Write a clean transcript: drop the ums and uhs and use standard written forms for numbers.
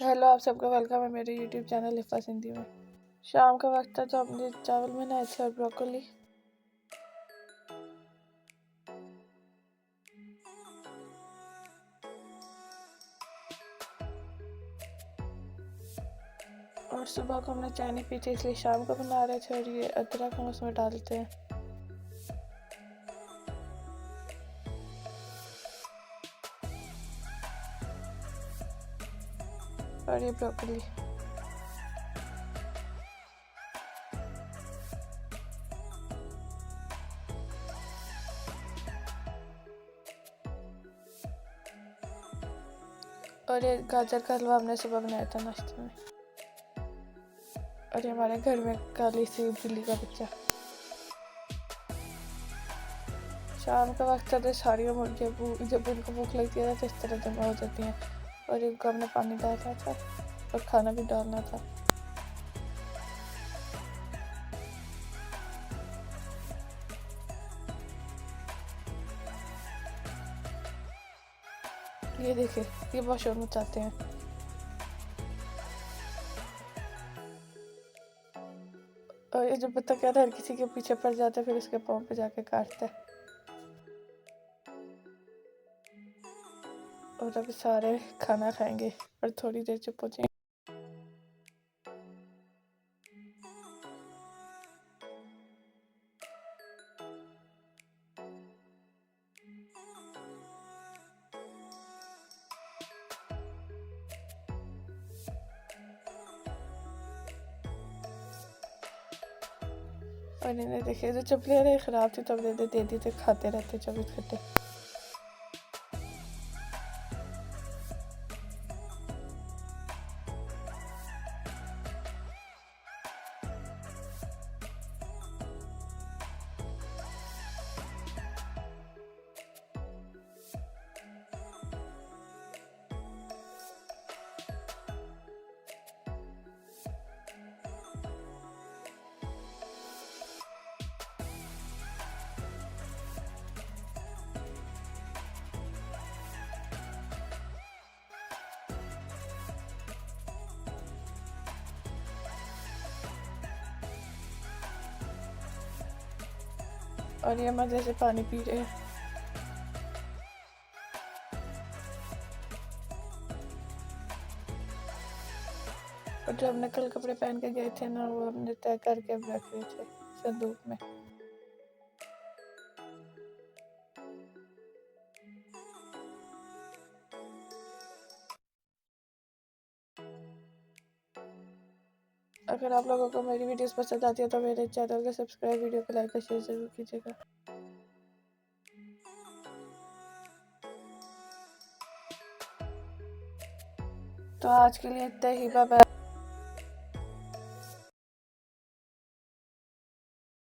Hello, आप सबका welcome है मेरे यूट्यूब चैनल लिफा सिंधी में। शाम का वक्त था तो हमने चावल बनाए थे और ब्रोकली। और सुबह को हमने चाय नहीं पी थी इसलिए शाम को बना रहे थे और ये अदरक हम उसमें डालते हैं और ये ब्रोकली। और ये गाजर का हलवा हमने सुबह बनाया था नाश्ते में। और ये हमारे घर में काली सी बिल्ली का बच्चा। शाम का वक्त था तो सारी मुर्गियाँ जब इनको भूख लगती है तो इस तरह जमा हो जाती हैं और इनको हमने पानी डाला था और खाना भी डालना था। ये देखिए, ये बहुत शोर मचाते हैं। और ये जब बत्तख क्या था हर किसी के पीछे पड़ जाता है फिर उसके पाँव पे जाके काटता है। और अभी सारे खाना खाएंगे और थोड़ी देर चुप हो जाएंगे। और इन्हें देखिए, जो चपलियाँ रहे ख़राब थी तब दे दी थे, खाते रहते 24 घंटे। और ये मज़े से पानी पी रहे हैं। और जो हमने कल कपड़े पहन के गए थे ना, वो हमने तय करके अब रखे थे संदूक में। अगर आप लोगों को मेरी वीडियोस पसंद आती है तो मेरे चैनल को सब्सक्राइब, वीडियो को लाइक और शेयर ज़रूर कीजिएगा। तो आज के लिए इतना ही, बाय बाय।